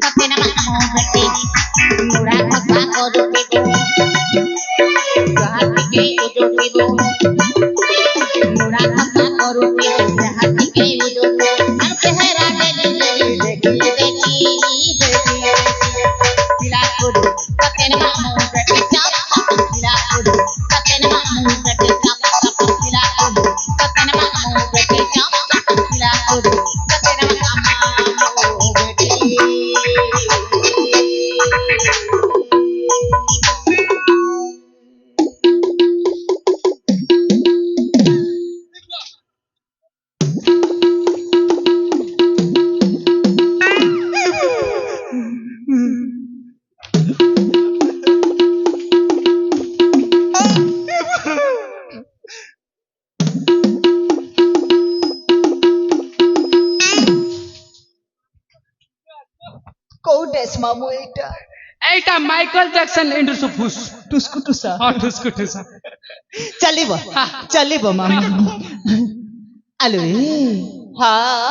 सत्यन मामू बेटी मुड़ा खसा करूटी हाथी के उजोटी दो मुड़ा खसा करूटी हाथी के उजोटी हम चेहरा देखी देखी देखी सिला करू सत्यन मामू बेटी चाप सिला करू सत्यन मामू बेटी चाप सिला करू सत्यन मामू बेटी चाप सिला करू सत्यन मामू बेटी কোডেস মামু এটা এইটা মাইকেল জ্যাকসন ইন্ট্রো ফুস টুসকুটুসা ঠুসকুঠুসা চলিব চলিব মামু আলো हाँ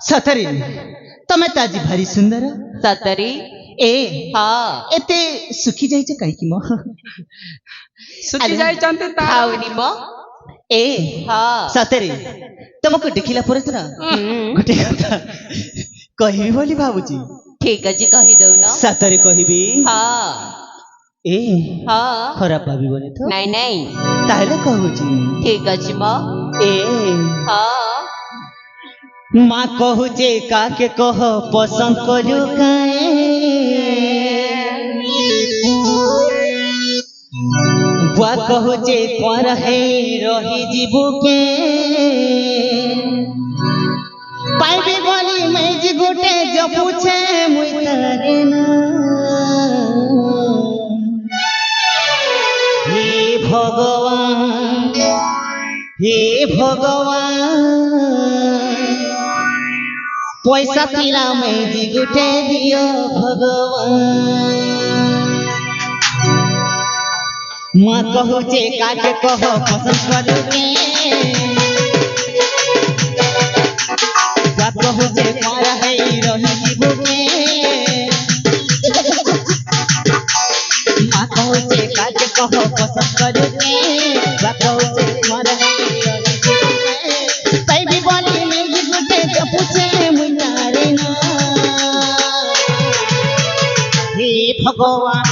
সতরি তুমি তো আজি ভারি সুন্দর सतरी এ हाँ এতে সুখী যাইছ কাইকি মো ସୁଖି ଯାଇଛନ୍ତି ତା खाओनी मो এ हाँ ସତରେ ତମକୁ ଦେଖିଲା ପରେ ତ ନା ଗୋଟେ କଥା କହିବି ବୋଲି ଭାବୁଛି ठीक ଅଛି କହିଦଉନ ସତରେ କହିବି हाँ ଏ हाँ ଖରାପ ଭାବିବନି ତ ନାଇଁ ନାଇଁ ତାହେଲେ କହୁଛି ଠିକ ଅଛି ମ ଏ हाँ ମା କହୁଛେ କାକେ କହ ପସନ୍ଦ କରୁ କାଏ ବୁଆ କହୁଛେ କୁଆଁର ହେଇ ରହିଯିବୁ କେ ପାଇବି ବୋଲି মেজি গোটে জপুছে মুই তারে না হে ভগবান হে ভগবান পয়সা তিরা মেজি গোটে দিও ভগবান মা কহুছে কাকে কহ পসন্দ করুকে কহুছে মারা হেই রহিবুকে মা কহুছে কাকে কহ পসন্দ করুকে কহুছে মারা হেই রহিবুকে পাইবি বলি মেজি গুটে জপুছে মুই তারে না হে ভগবান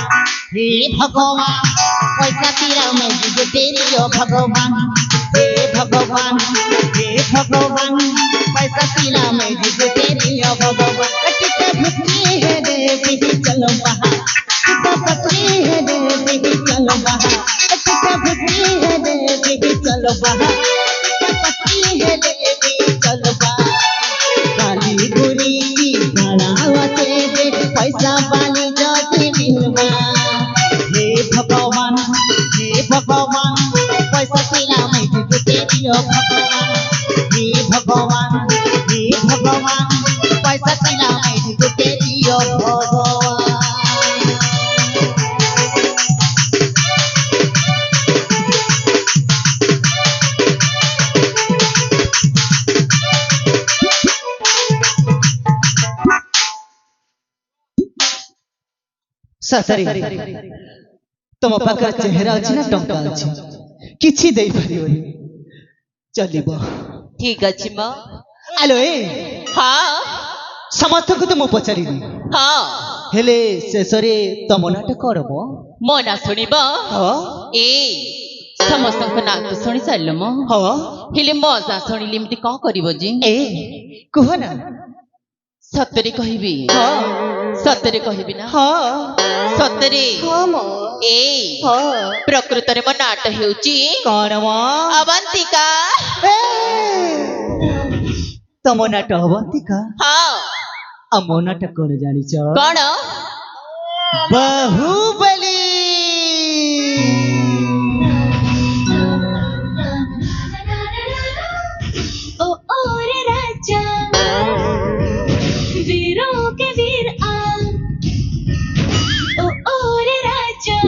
পয়সা তিরা মেজি গুটে দিও ভগবান हे भगवान पैसा तिरा मेजी गुटे दियो भगवान कितना भक्ति है देवी चलो बाहर कितना भक्ति है देवी चलो बाहर कितना भक्ति है देवी चलो बाहर कितना भक्ति है देवी चलो बाहर काली बुरी की गणावते दे पैसा वाली जाति बिलवा हे भगवान पैसा तिरा मेजी गुटे दियो भगवान हे भगवान पैसा तिरा मेजी गुटे दियो भगवान सतरी तुम पाखर चेहरा अच्छी ना टंका अच्छी किछि देई परिबनी चलिब ठीक ଅଛି ମ आलो ए हाँ समर्थक तो मो पचारिनी हाँ हेले शेषरे तम नाटक करब ମୋ ନା ଶୁଣିବ हाँ ଏ ସମସ୍ତଙ୍କ ନାଁ ତ ଶୁଣି ସାରିଲ ମ हाँ ହେଲେ ମୋ ନାଁ ଶୁଣିଲେ ଏମିତି କଣ କରିବ ଯେ ए कुह ना ସତରେ କହିବି हाँ ସତରେ କହିବି ନା हाँ ସତରେ हाँ मो ଏ हाँ ପ୍ରକୃତରେ ମୋ ନାଁଟା ହେଉଛି कौन मो ଅବନ୍ତିକା ए तम नाटक अवंतिका ହଁ अमो नाटक कौन जानी छ କଣ बाहुबली ओ रे राजा वीरों के वीर आ ओ रे राजा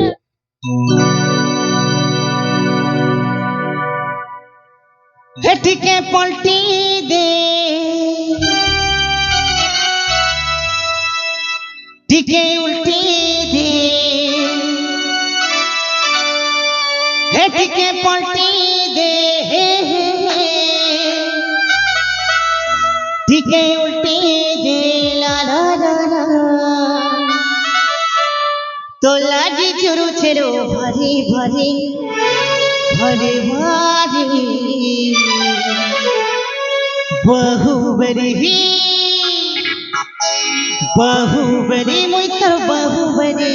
हेटिके पलटी दे तो लागी चुरु छेरो भरे भरे भरे भरे बहुबरी बहुबरी मुई तो बहुबरी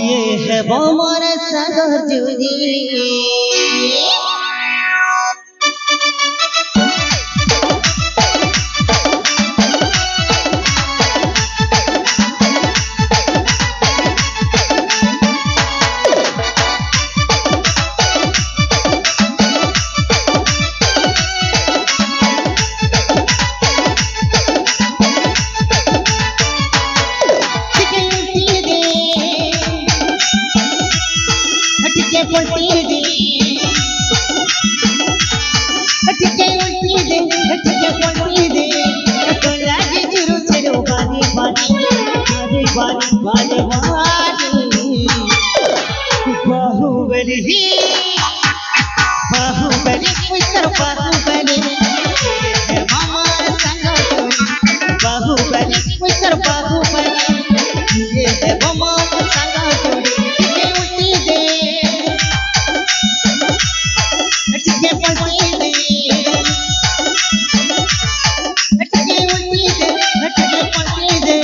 ये है वो मोर सागर जुरी बाहुबली बाहुबली पुत्र बाहुबली हमार संग बाहुबली पुत्र बाहुबली ये है हमार संग के उठी दे के पलटी दे के उठी दे के पलटी दे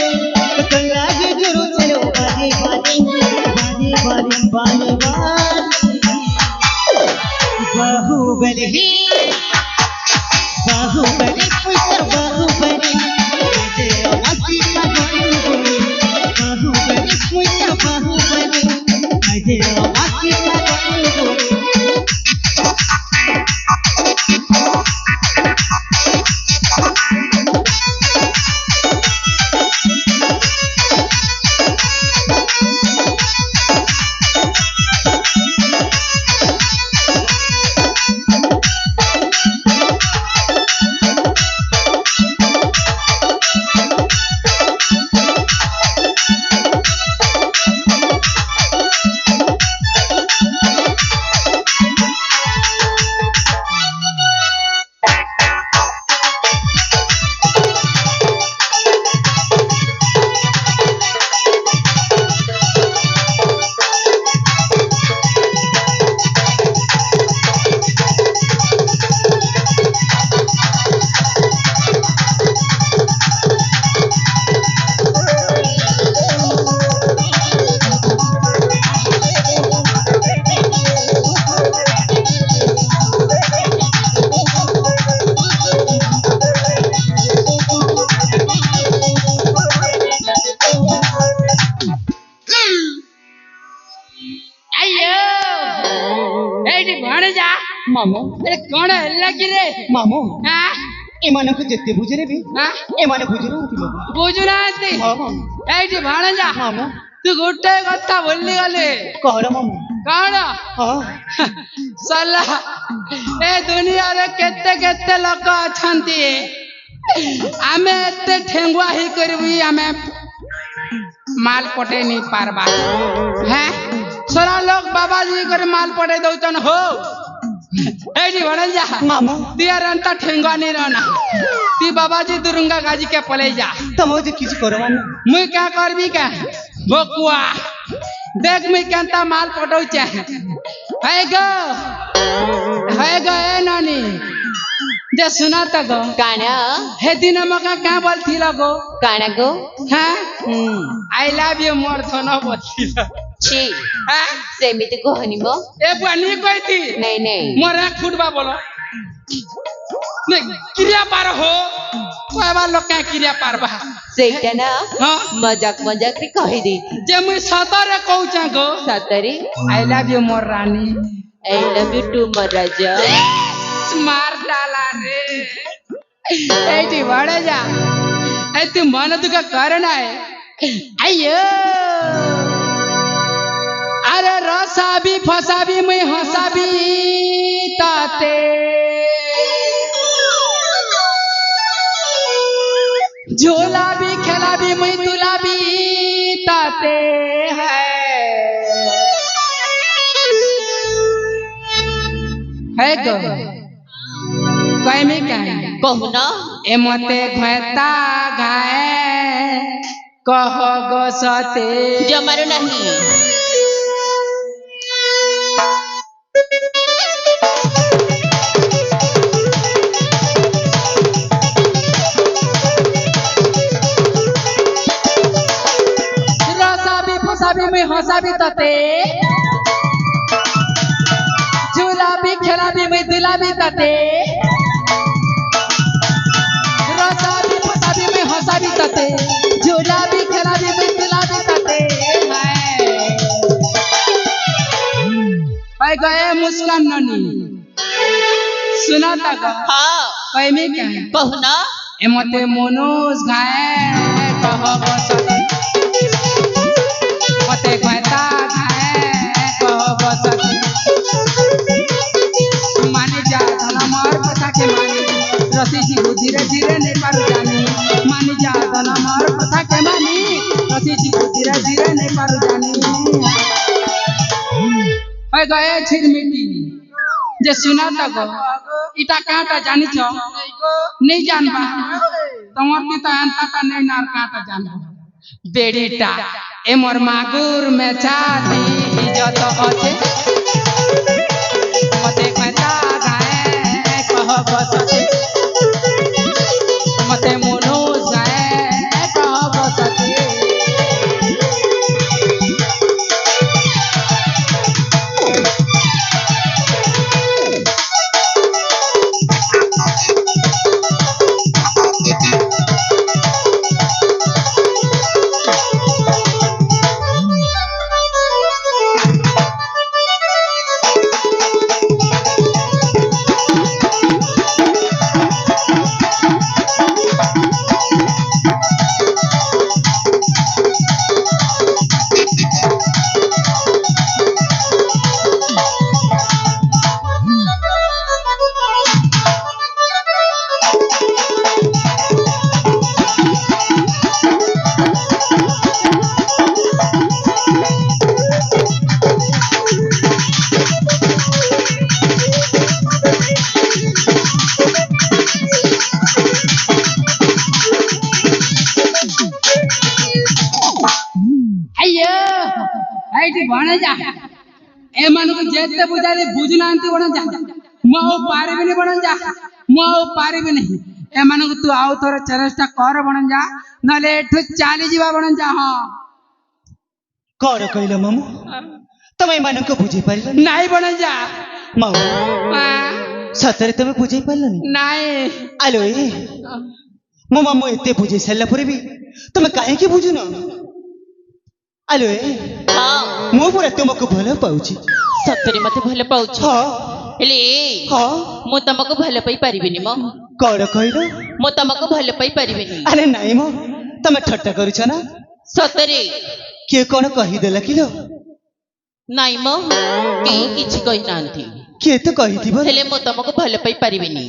तो लागे जरूर चलो बारी बारी बारी बारी बाहुबली बाहुबली पुत्र बाहुबली बाहुबली पुत्र बाहुबली मामू अरे कौन हल्ला की रे मामू हाँ एमानक जेते बुझरे भी हाँ एमाने बुझरो होती मामू बुझना आती मामू ऐठी भाणजा मामू तू गोटे कथा बोलली गले कहरा मामू कौन हां साला ए दुनिया रे केते केते लोक अछंती आमे एते ठेंगुआ ही करबी आमे माल पटे नहीं पारबा हैं सोरा लोग बाबाजी कर माल पटे दउचन हो एडी भणल जा मामू दिया रंता ठेंगुआ नहीं रहना ती बाबाजी दुरुंगा गाजी के पले जा तमो जे किछ करो मामू मुई क्या करबी का बकुआ देख मुई केंता माल पटौ चे है गो ए नानी जे सुना त गो काना हे दिन मका क्या बोलथी लगो काना गो हैं आई लव यू मोर थनो बोलथी छी हैं सेमिति कहनी मो ए बनी कहती नहीं नहीं मोर एक फुटबा बोलो ने क्रिया पार हो कोइबा लोग क्या क्रिया पारबा सेटा ना हां मजाक मजाक रे कहि देती जे मुई सतरे कहूचा गो सतरी आई लव यू मोर रानी आई लव यू टू महाराजा मार डाला रे ऐठी बड़े जा ऐ तू मन दुख करना है अयो अरे रसा भी फसा भी मैं हंसा भी ताते झोला भी खेला भी मैं तुला भी ताते है गो कैमे क्या कहू ना ए मते घता घाए कह गो सते जमारो नहीं रसाबी फसाबी में हंसाबी तते झूलाबी खेलाबी में दिलाबी तते रसाबी फसाबी में हंसाबी तते झूलाबी खेलाबी में दिलाबी तते भाई गए मुस्कान ननी सुना तक हाँ भाई में क्या है कहू ना एमते मनोज गाए कह गो सते मते कहता गाए कह गो सते माने जा धना मार पता के माने रसी जी को धीरे धीरे नहीं पार जानी माने जा धना मार पता के माने रसी जी को धीरे धीरे नहीं पार जानी होय गए छिरमिटी जे सुना तक इटा काटा जानी छ नहीं जानबा तमर की तो अंतता नहीं नार काटा जानबा बेड़ीटा ए मोर मागुर में छाती इज्जत अछे मते कहता गाए कह बसते मते मनोज गाए कह बसते बने जा ए मन को जेते बुझाले बुझनांती बन जा मो पारे भी नहीं बन जा मो पारे भी नहीं ए मन को तू आउ तोर चेष्टा कर बन जा नले एठु चाली जीवा बन जा हां कौन कहला मामू तमे मन को बुझी पाइल नहीं बन जा मामू सतरे तमे बुझी पाइल नहीं आलो ए मो मामू एते बुझी सल्ला परे भी तमे काहे की बुझु न आलो ए हाँ मो पूरा तुमको भल पाउची सतरे मते भल पाउछ हां हेले हां मो तमको भल पाई परिबिनी मो कौन कहलो मो तमको भल पाई परिबिनी अरे नहीं मो तमे ठट्टा करूछ ना सतरे के कोन कहि देला किलो नाई मो के किछि कहि नांती के तो कहि दिबो हेले मो तमको भल पाई परिबिनी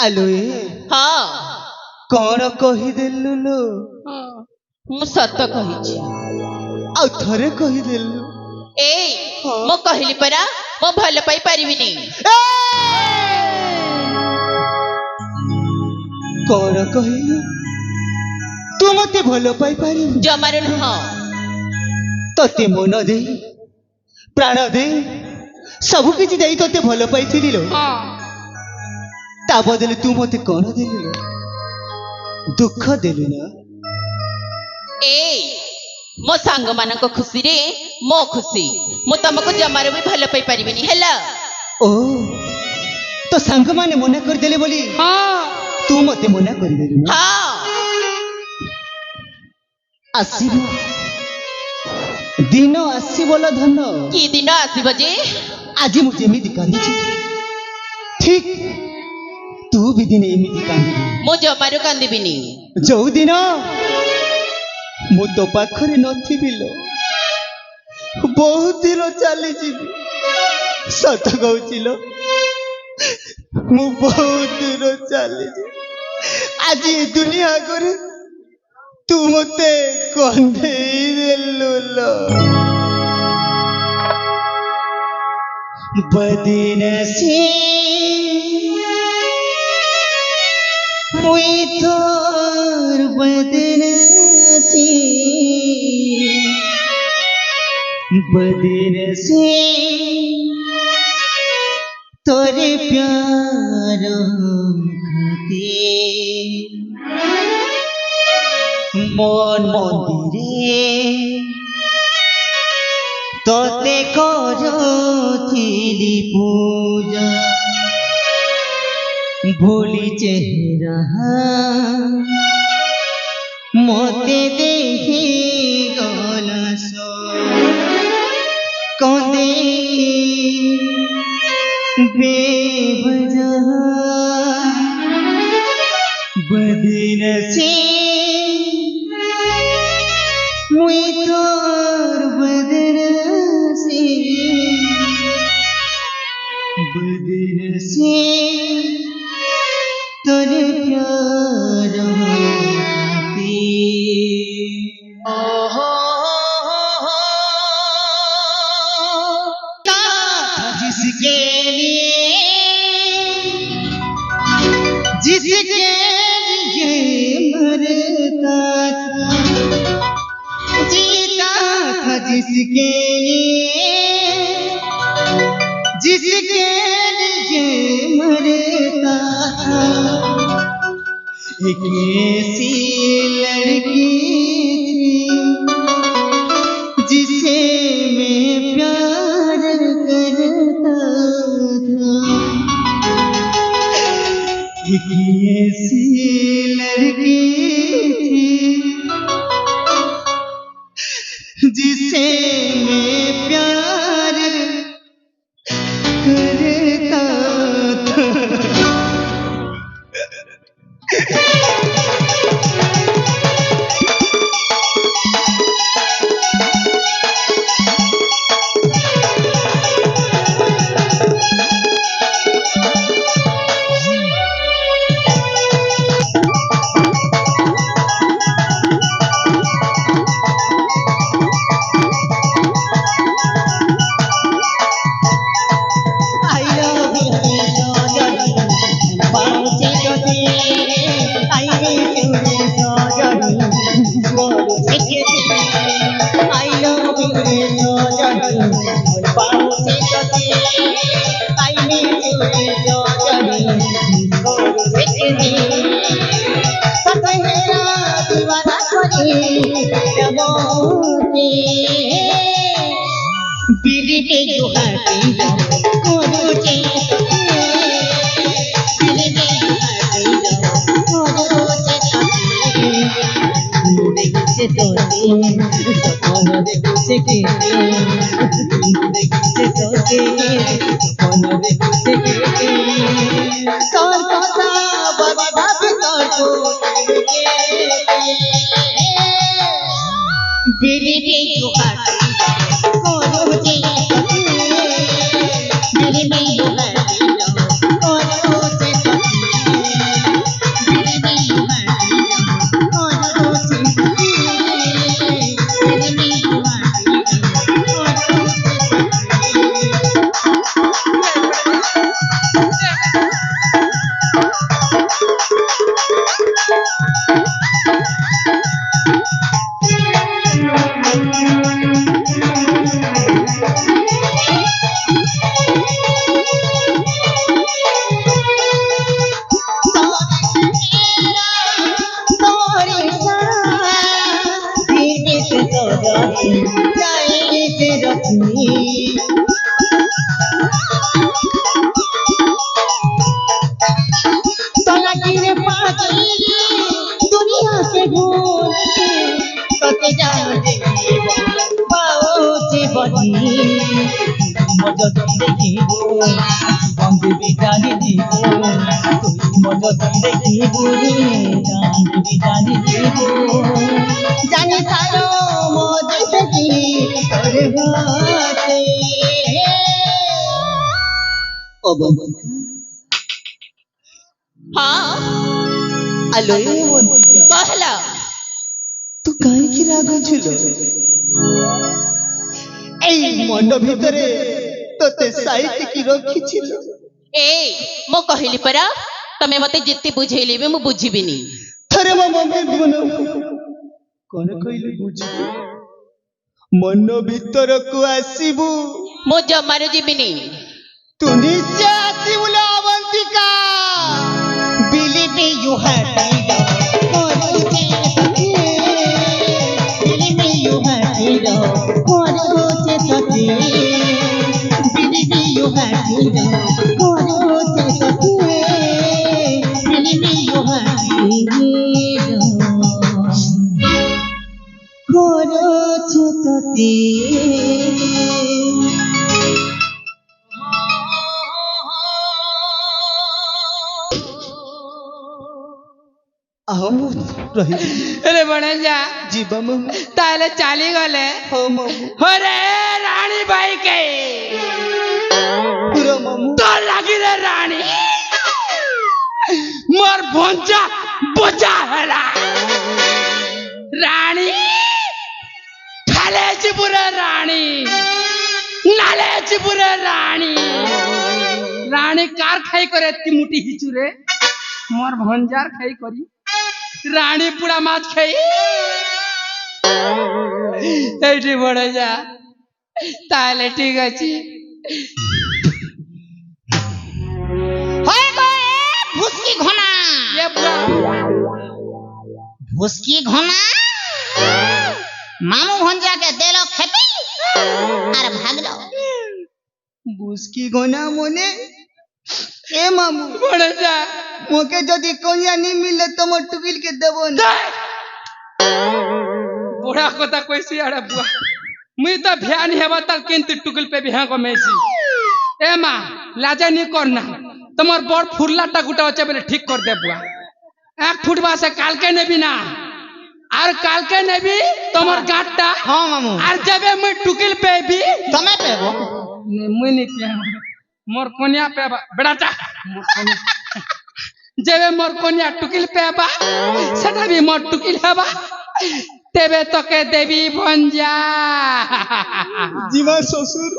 आलो ए हाँ कौन कहि देलु लो मु सत कहिछि आ थरे कहि देलु ए मो कहली परा मो भल पाई परिबिनी कौन कहिलु तू मते भल पाई पारि जमारो न तते मन दे प्राण दे सब किछि देई तते भल पाइथिली लो हां ता बदले तू मते कोन देलु लो दुख देलु ना ए मो सांग मानक खुशी रे मो खुशी मो तमको जमारो भी भल पाई परिबिनी हैला ओ तो संग माने मना कर देले बोली हां तू मते मना कर देलु ना हाँ आसीबो दिन आसीबोला धन की दिन आसीबो जे आज मु जेमिति कांदी ठीक तू भी दिन एमिति कांदी मो जमारो कांदिबिनी जो दिन मु तो पाखरे नथिबी लो बहुत दिन चली जीवी सत कहूची लो मु बहुत दिन चली आज ये दुनिया करे तू मते कंधे देलु लो बदनसी मुई तोर बदनसी बदन से तोरे प्यार खाते मन मंदिरे तोते करथिली पूजा भोली चेहरा मोते देखी गलस कौंदे बेवजह बदन से मुई तोर बदन से तोर प्यार जिसके लिए मरता था जीता था जिसके लिए मरता था एक ऐसी लड़की थी जिसे मैं प्यार करता था एक ऐसी लड़की थी जिसे मैं प्यार करता था हाँ আলো कहला তু কাহিকি রাগুছিল এই মন ভিতরে তোতে সাইতি কি রখিছিল ए मो कहली परा तमे मते जित्ती बुझेली भी मु बुझिबिनी थरे मो मम्मी गुण कोन कइले बुझ मन ଭିତରକୁ ଆସିବୁ ମୁଁ ଜମାରୁ ଯିବିନି ତୁ ନିଶ୍ଚୟ ଆସିବୁ ଲୋ Avantika Believe me you have to Believe me you have to Believe me you have to Believe me you have করছে তোতে आहू रही अरे बड़े जा जीवा मामू ताले चाली गले हो मामू अरे रानी भाई के पूरा मामू तो लगी रे रानी मोर भंजा बजा हला रानी ठाले चिपुरे रानी नाले चिपुरे रानी रानी कार खाई करे ती मुठी हिचुरे मोर भंजार खाई करी रानी पुड़ा माछ खाई এইটি বড় যা তাহলে ঠিক আছে হয়ে গো এ ভুসকি ঘনা ये बुरा ভুসকি ঘনা মামু ভঞ্জাকে দেলো খেপি আর ভাগলো बुसकी गोना मोने ए मामू বড় যা मोके जदी कोनिया नहीं मिले तो मो टुकिल के देबो ना बुढ़ा কথা কইছি আরে বুয়া মুই তো ভ্যান হেবা তার কিন্তু টুকুল পে বিহা কমেছি এ মা লাজা নি করনা তোমার বড় ফুরলাটা গুটা আছে বলে ঠিক कर दे বুয়া এক ফুটবা সে কালকে নেবি না আর কালকে নেবি তোমার গাটটা हां मामू আর যাবে মুই টুকিল পেবি তুমি পেবো মুই নি পে মোর কোনিয়া পেবা বেড়াটা মোর কোনিয়া যেবে মোর কোনিয়া টুকিল পেবা সেটা বি মোর টুকিল হেবা তেবে তোকে দেবী ভঞ্জা जीवा ससुर